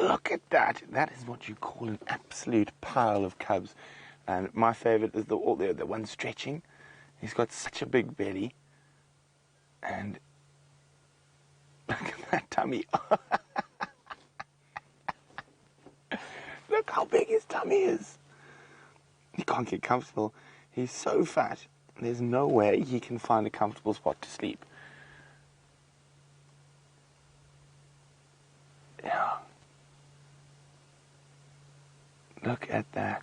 Look at that. That is what you call an absolute pile of cubs. And my favorite is the one stretching. He's got such a big belly. And look at that tummy. Look how big his tummy is. He can't get comfortable. He's so fat. There's no way he can find a comfortable spot to sleep. Yeah. Look at that.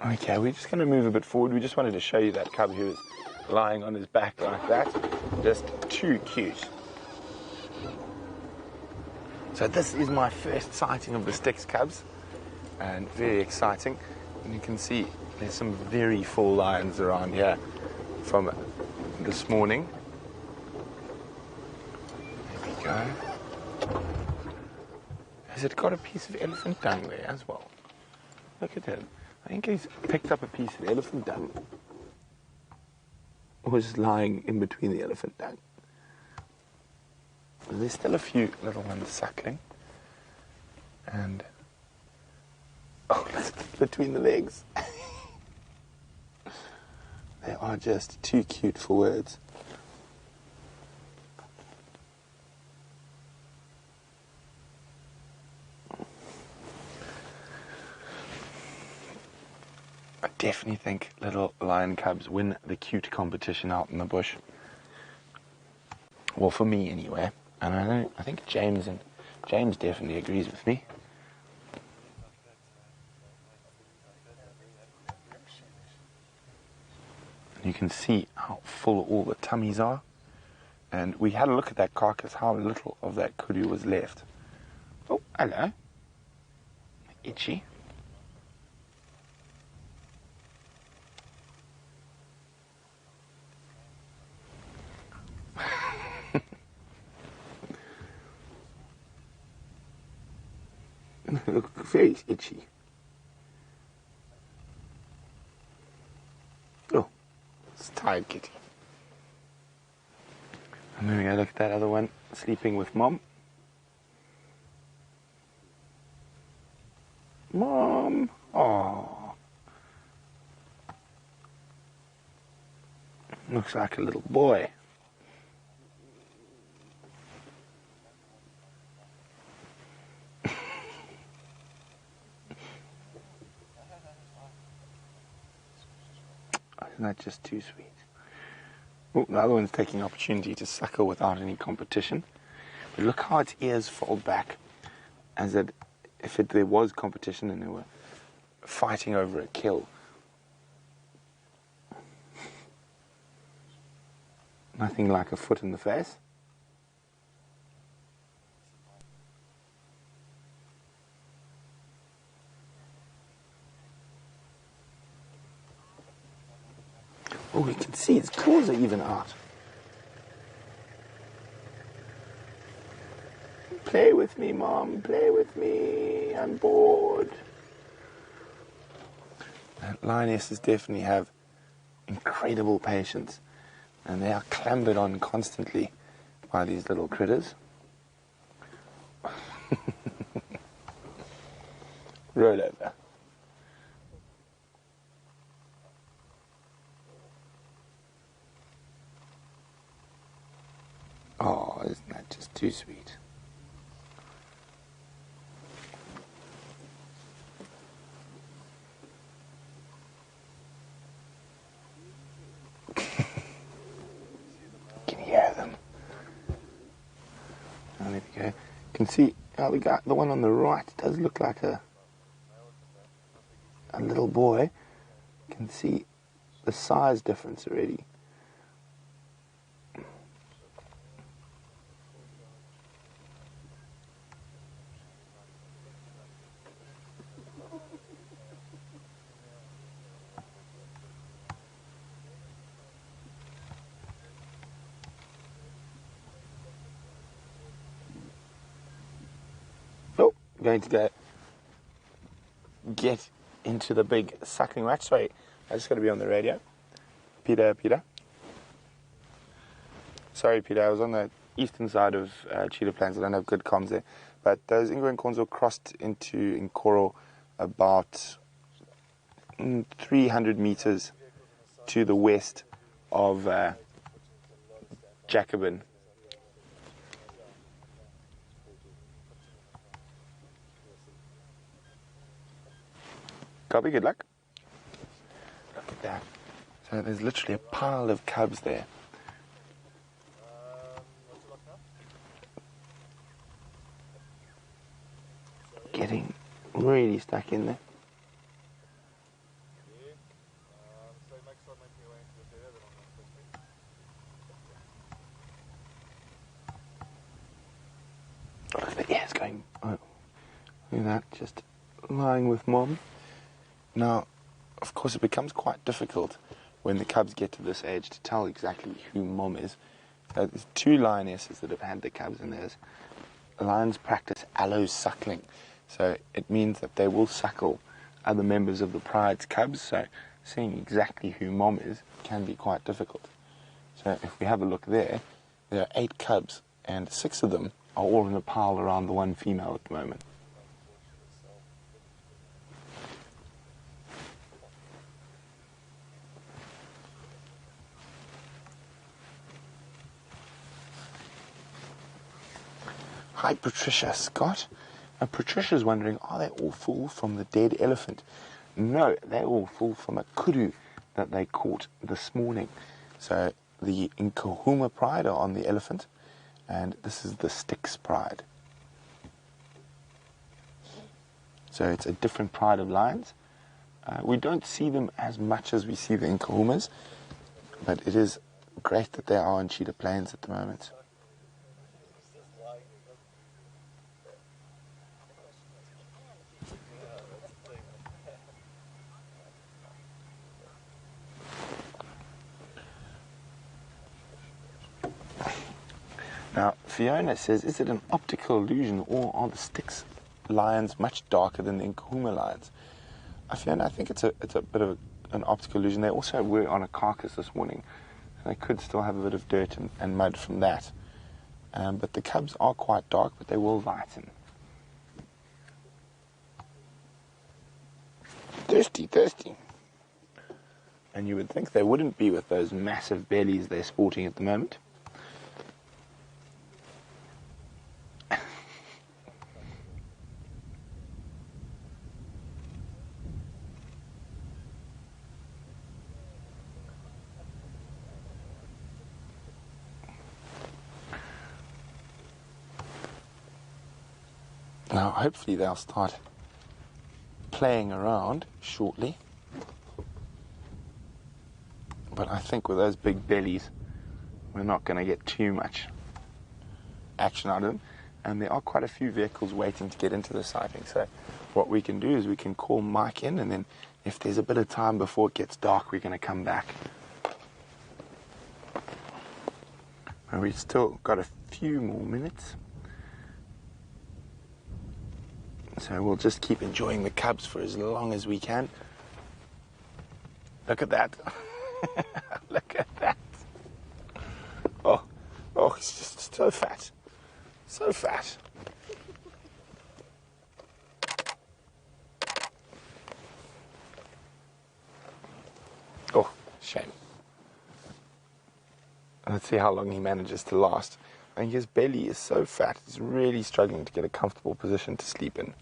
Okay, we're just going to move a bit forward. We just wanted to show you that cub who was lying on his back like that. Just too cute. So this is my first sighting of the Styx cubs, and very exciting. And you can see there's some very full lions around here from this morning. There we go. Has it got a piece of elephant dung there as well? Look at him. I think he's picked up a piece of elephant dung. Or just lying in between the elephant dung. There's still a few little ones suckling. And oh, between the legs. They are just too cute for words. I definitely think little lion cubs win the cute competition out in the bush. Well, for me anyway. And I think James definitely agrees with me. You can see how full all the tummies are. And we had a look at that carcass, how little of that kudu was left. Oh, hello. Itchy. Look, very itchy. Oh, it's tired kitty. And then we go look at that other one sleeping with Mom. Mom! Oh, looks like a little boy. Isn't that just too sweet? Oh, the other one's taking opportunity to suckle without any competition. But look how its ears fold back, as if there was competition and they were fighting over a kill. Nothing like a foot in the face. Oh, you can see its claws are even out. Play with me, Mom. Play with me. I'm bored. Lionesses definitely have incredible patience, and they are clambered on constantly by these little critters. Roll over. Oh, isn't that just too sweet? Can you hear them? Oh, there we go. You can see how the one on the right does look like a little boy. You can see the size difference already. Oh, I'm going to go get into the big suckling match. Sorry, I just got to be on the radio. Peter. Sorry, Peter, I was on the eastern side of Cheetah Plains. I don't have good comms there. But those Ingo and Cornsville crossed into Nkoro about 300 meters to the west of Jacobin. Copy, good luck. Look at that. So there's literally a pile of cubs there. Getting really stuck in there. Look at the ears going. Oh, look at that, just lying with mom. Now, of course, it becomes quite difficult when the cubs get to this age to tell exactly who mom is. So there's 2 lionesses that have had the cubs, and there's lions practice allo suckling. So it means that they will suckle other members of the pride's cubs. So seeing exactly who mom is can be quite difficult. So if we have a look there are 8 cubs, and 6 of them are all in a pile around the one female at the moment. Hi, Patricia Scott. Now, Patricia's wondering, are they all full from the dead elephant? No, they're all full from a kudu that they caught this morning. So the Nkahuma pride are on the elephant, and this is the Styx pride. So it's a different pride of lions. We don't see them as much as we see the Nkahumas, but it is great that they are on Cheetah Plains at the moment. Now, Fiona says, is it an optical illusion, or are the Styx lions much darker than the Nkahuma lions? Fiona, I think it's a bit of an optical illusion. They also were on a carcass this morning, so they could still have a bit of dirt and mud from that. But the cubs are quite dark, but they will lighten. Thirsty. And you would think they wouldn't be with those massive bellies they're sporting at the moment. Now, hopefully they'll start playing around shortly. But I think with those big bellies, we're not going to get too much action out of them. And there are quite a few vehicles waiting to get into the sighting. So what we can do is we can call Mike in, and then if there's a bit of time before it gets dark, we're going to come back. And we've still got a few more minutes. So we'll just keep enjoying the cubs for as long as we can. Look at that. Look at that. Oh, it's just so fat. So fat. Oh, shame. Let's see how long he manages to last. I think his belly is so fat, he's really struggling to get a comfortable position to sleep in.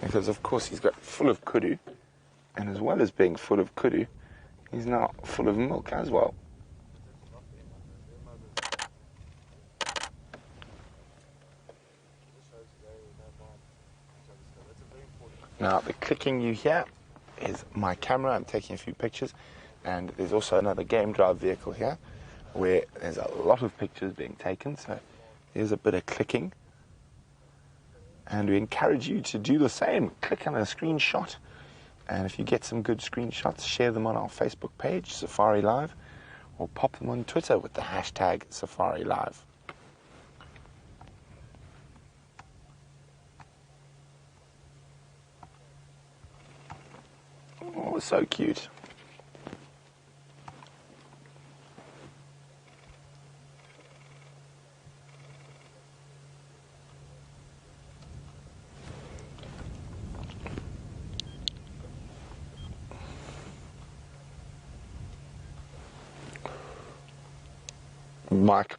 Because, of course, he's got full of kudu, and as well as being full of kudu, he's now full of milk as well. Now, the clicking you hear is my camera. I'm taking a few pictures, and there's also another game drive vehicle here where there's a lot of pictures being taken, so there's a bit of clicking. And we encourage you to do the same. Click on a screenshot, and if you get some good screenshots, share them on our Facebook page, Safari Live, or pop them on Twitter with the hashtag SafariLive. Oh, so cute. Mike.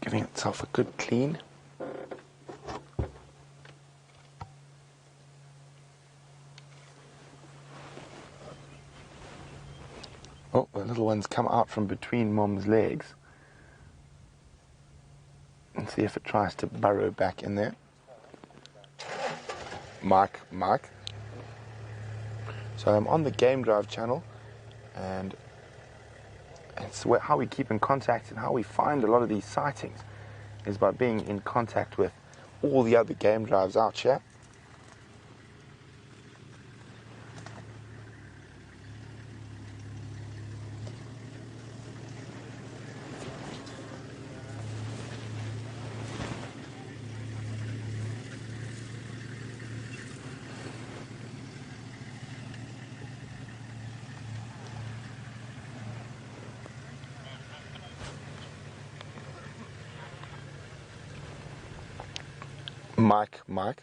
Giving itself a good clean. Oh, the little one's come out from between Mom's legs. And see if it tries to burrow back in there. Mike. So I'm on the Game Drive channel, and it's how we keep in contact and how we find a lot of these sightings is by being in contact with all the other game drives out here. Mike.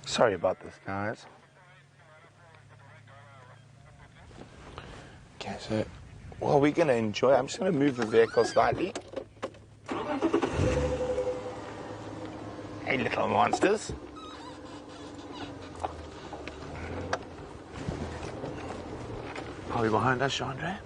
Sorry about this, guys. Okay, so, well, we're going to enjoy. I'm just going to move the vehicle slightly. Hey, little monsters. Are we behind us, Chandra?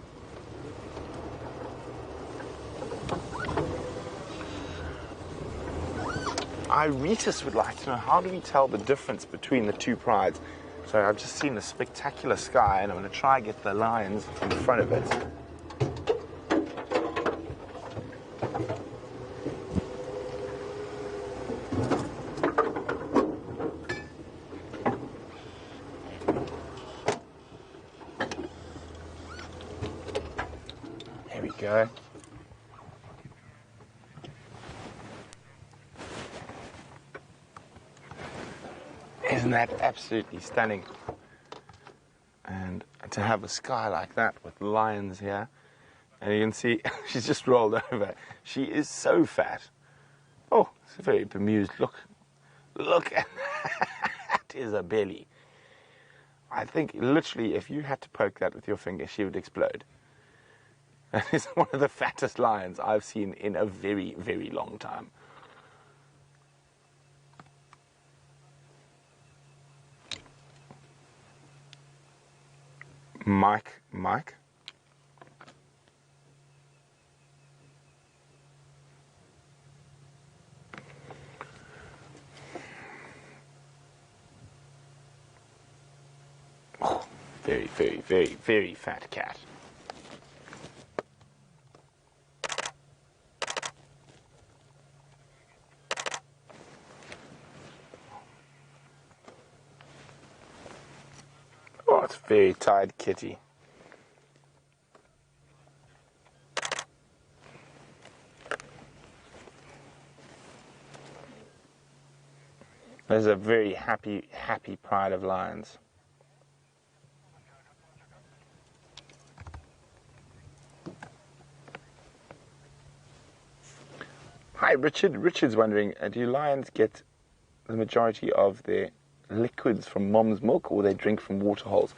Iretus would like to know, how do we tell the difference between the two prides? So I've just seen a spectacular sky, and I'm going to try and get the lions in front of it. There we go. Isn't that absolutely stunning? And to have a sky like that with lions here, and you can see she's just rolled over. She is so fat. Oh, it's a very bemused look. Look, that is a belly. I think literally if you had to poke that with your finger, she would explode. That is one of the fattest lions I've seen in a very, very long time. Mike. Oh, very, very, very, very fat cat. Oh, it's a very tired kitty. There's a very happy pride of lions. Hi, Richard. Richard's wondering, do lions get the majority of their liquids from mom's milk, or they drink from water holes?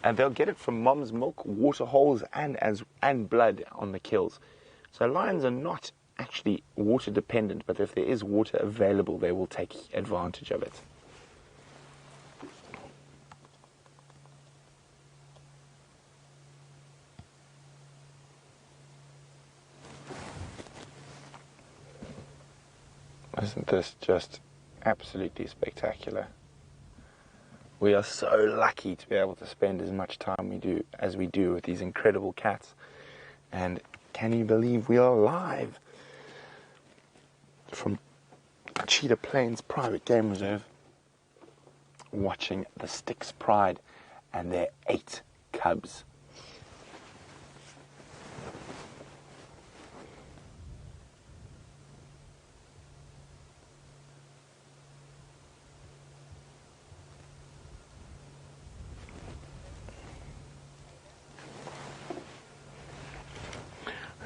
And they'll get it from mom's milk, water holes, and blood on the kills. So lions are not actually water dependent, but if there is water available, they will take advantage of it. Isn't this just absolutely spectacular? We are so lucky to be able to spend as much time as we do with these incredible cats. And can you believe we are live from Cheetah Plains Private Game Reserve, watching the Styx Pride and their 8 cubs.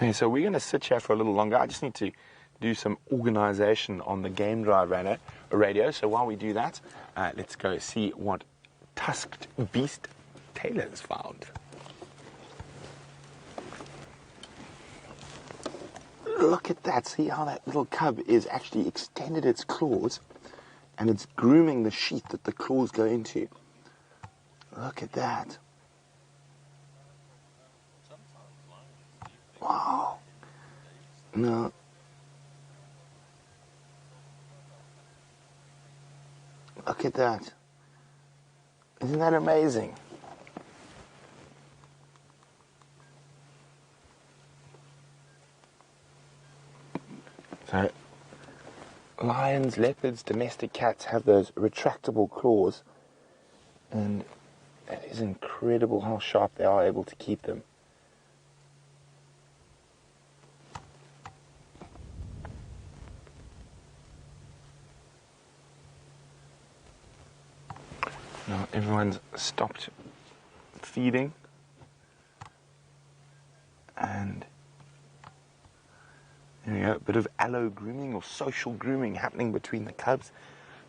Okay, so we're going to sit here for a little longer. I just need to do some organization on the game drive radio. So while we do that, let's go see what tusked beast Taylor's found. Look at that. See how that little cub is actually extended its claws and it's grooming the sheath that the claws go into. Look at that. Wow. No. Look at that. Isn't that amazing? So, lions, leopards, domestic cats have those retractable claws, and it is incredible how sharp they are able to keep them. Now everyone's stopped feeding, and there we go, a bit of allo grooming or social grooming happening between the cubs.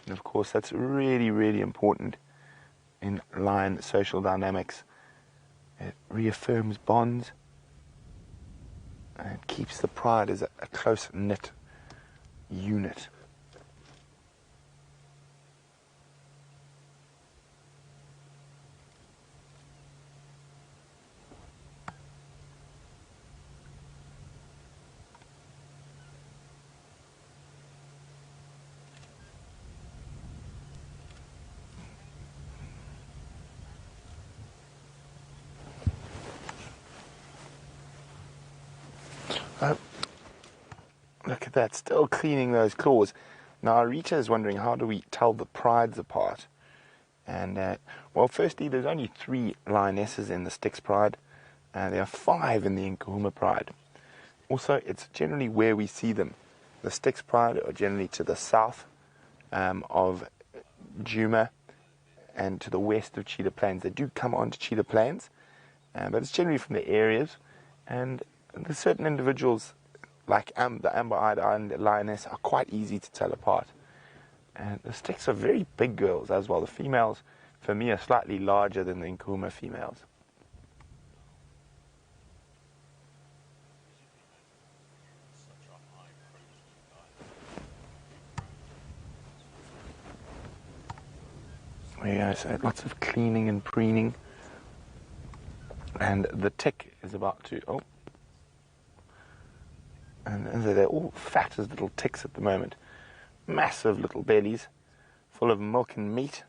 And of course that's really, really important in lion social dynamics. It reaffirms bonds and it keeps the pride as a close-knit unit. Look at that, still cleaning those claws. Now, Rita is wondering, how do we tell the prides apart? And, well, firstly, there's only 3 lionesses in the Styx pride, and there are 5 in the Nkuhuma pride. Also, it's generally where we see them. The Styx pride are generally to the south of Djuma and to the west of Cheetah Plains. They do come onto Cheetah Plains, but it's generally from the areas. And there's certain individuals, like the amber-eyed lioness, are quite easy to tell apart. And the Styx are very big girls as well. The females, for me, are slightly larger than the Nkuhuma females. There you go, so lots of cleaning and preening. And the tick is about to, and they're all fat as little ticks at the moment. Massive little bellies, full of milk and meat.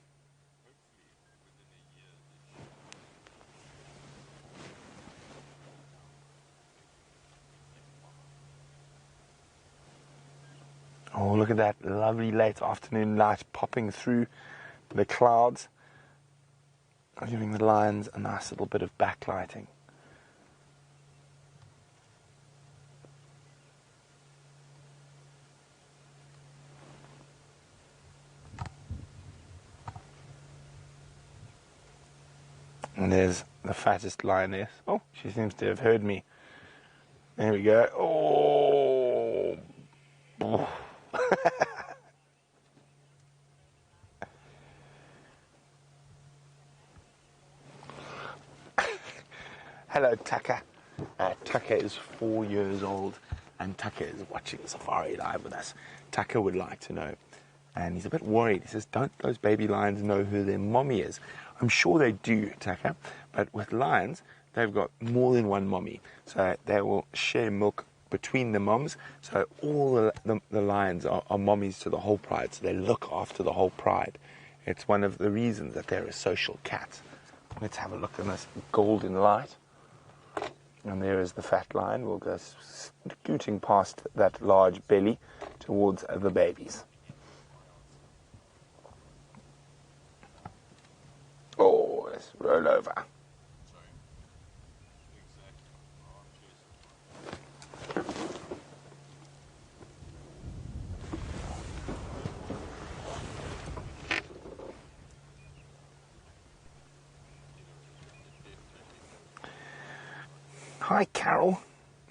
Oh, look at that lovely late afternoon light popping through the clouds, giving the lions a nice little bit of backlighting. And there's the fattest lioness. Oh, she seems to have heard me. There we go. Oh. Hello, Tucker. Tucker is 4 years old, and Tucker is watching Safari Live with us. Tucker would like to know, and he's a bit worried. He says, don't those baby lions know who their mommy is? I'm sure they do, Tucker, but with lions, they've got more than one mommy, so they will share milk between the moms. So all the lions are mommies to the whole pride, so they look after the whole pride. It's one of the reasons that they're a social cat. Let's have a look in this golden light. And there is the fat lion. We'll go scooting past that large belly towards the babies. Oh, let's roll over. Hi, Carol.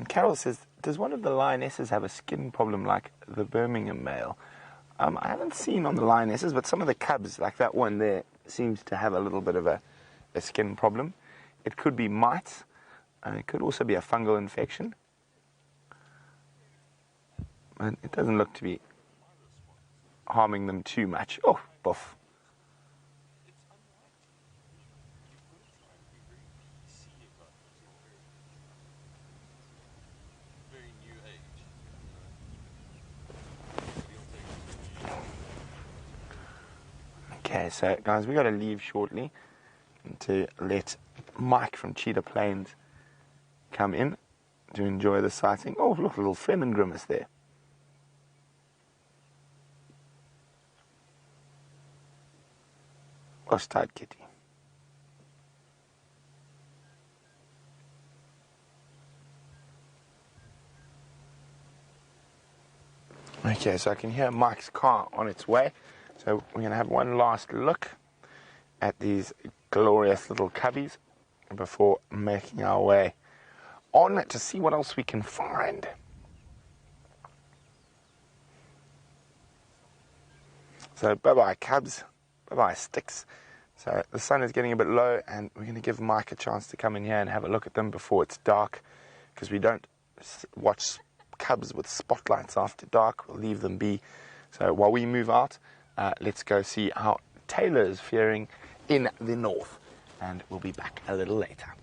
Carol says, does one of the lionesses have a skin problem like the Birmingham male? I haven't seen on the lionesses, but some of the cubs, like that one there, seems to have a little bit of a skin problem. It could be mites. It could also be a fungal infection. And it doesn't look to be harming them too much. Oh, boof. Okay, so guys, we got to leave shortly to let Mike from Cheetah Plains come in to enjoy the sighting. Oh, look, a little Fleming grimace there. Lost tight kitty. Okay, so I can hear Mike's car on its way. So we're going to have one last look at these glorious little cubbies before making our way on to see what else we can find. So bye-bye cubs, bye-bye Styx. So the sun is getting a bit low, and we're going to give Mike a chance to come in here and have a look at them before it's dark, because we don't watch cubs with spotlights after dark. We'll leave them be. So while we move out, let's go see how Taylor is faring in the north, and we'll be back a little later.